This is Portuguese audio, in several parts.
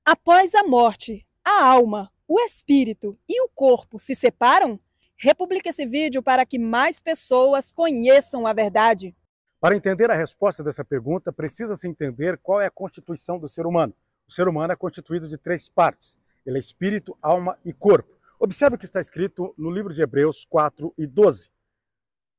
Após a morte, a alma, o espírito e o corpo se separam? Republique esse vídeo para que mais pessoas conheçam a verdade. Para entender a resposta dessa pergunta, precisa-se entender qual é a constituição do ser humano. O ser humano é constituído de 3 partes. Ele é espírito, alma e corpo. Observe o que está escrito no livro de Hebreus 4:12.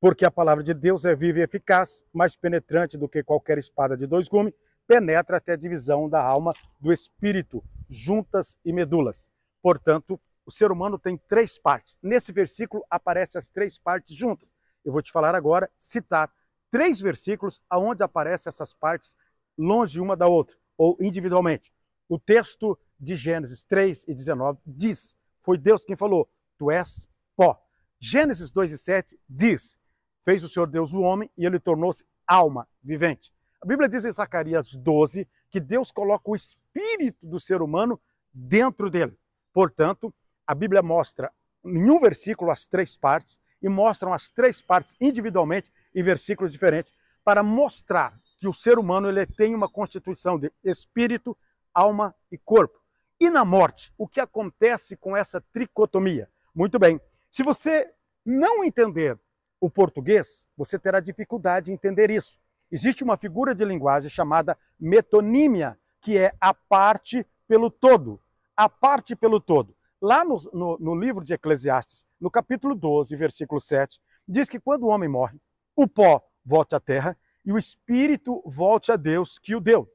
Porque a palavra de Deus é viva e eficaz, mais penetrante do que qualquer espada de 2 gumes, penetra até a divisão da alma do espírito, juntas e medulas. Portanto, o ser humano tem 3 partes. Nesse versículo aparecem as 3 partes juntas. Eu vou te falar agora, citar 3 versículos onde aparecem essas partes longe uma da outra, ou individualmente. O texto de Gênesis 3:19 diz, foi Deus quem falou, tu és pó. Gênesis 2:7 diz, fez o Senhor Deus o homem e ele tornou-se alma vivente. A Bíblia diz em Zacarias 12 que Deus coloca o espírito do ser humano dentro dele. Portanto, a Bíblia mostra em um versículo as 3 partes e mostram as 3 partes individualmente em versículos diferentes para mostrar que o ser humano ele tem uma constituição de espírito, alma e corpo. E na morte, o que acontece com essa tricotomia? Muito bem, se você não entender o português, você terá dificuldade em entender isso. Existe uma figura de linguagem chamada metonímia, que é a parte pelo todo. A parte pelo todo. Lá no livro de Eclesiastes, no capítulo 12, versículo 7, diz que quando o homem morre, o pó volte à terra e o espírito volte a Deus que o deu.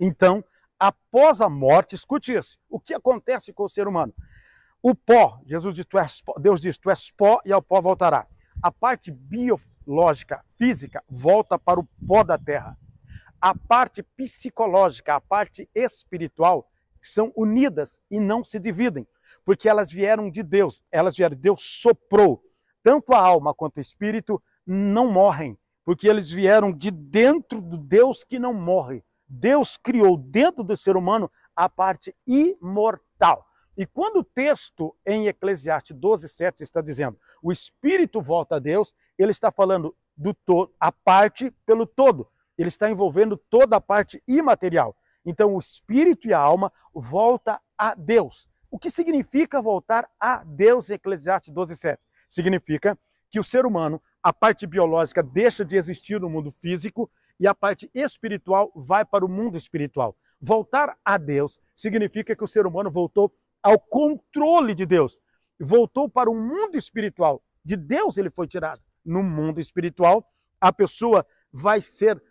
Então, após a morte, escute isso, o que acontece com o ser humano? O pó, Jesus diz, Deus diz, tu és pó e ao pó voltará. A parte biológica, física, volta para o pó da terra. A parte psicológica, a parte espiritual, são unidas e não se dividem, porque elas vieram de Deus, Deus soprou. Tanto a alma quanto o espírito não morrem, porque eles vieram de dentro do Deus que não morre. Deus criou dentro do ser humano a parte imortal. E quando o texto em Eclesiastes 12:7 está dizendo o espírito volta a Deus, ele está falando do todo, a parte pelo todo. Ele está envolvendo toda a parte imaterial. Então o espírito e a alma voltam a Deus. O que significa voltar a Deus em Eclesiastes 12:7? Significa que o ser humano, a parte biológica deixa de existir no mundo físico e a parte espiritual vai para o mundo espiritual. Voltar a Deus significa que o ser humano voltou ao controle de Deus. Voltou para o mundo espiritual. De Deus ele foi tirado. No mundo espiritual, a pessoa vai ser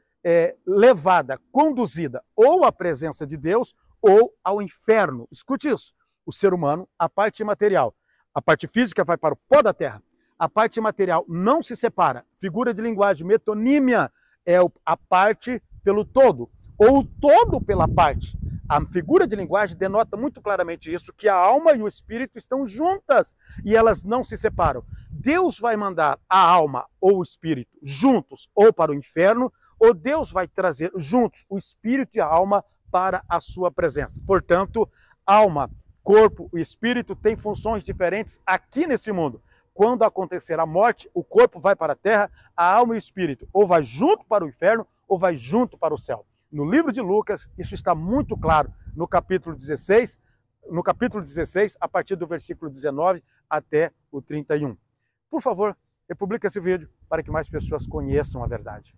levada, conduzida ou à presença de Deus ou ao inferno. Escute isso. O ser humano, a parte material, a parte física vai para o pó da terra. A parte material não se separa. Figura de linguagem, metonímia, é a parte pelo todo, ou o todo pela parte. A figura de linguagem denota muito claramente isso, que a alma e o espírito estão juntas e elas não se separam. Deus vai mandar a alma ou o espírito juntos ou para o inferno, ou Deus vai trazer juntos o espírito e a alma para a sua presença. Portanto, alma, corpo e espírito têm funções diferentes aqui nesse mundo. Quando acontecer a morte, o corpo vai para a terra, a alma e o espírito ou vai junto para o inferno ou vai junto para o céu. No livro de Lucas, isso está muito claro, no capítulo 16, a partir do versículo 19 até o 31. Por favor, republique esse vídeo para que mais pessoas conheçam a verdade.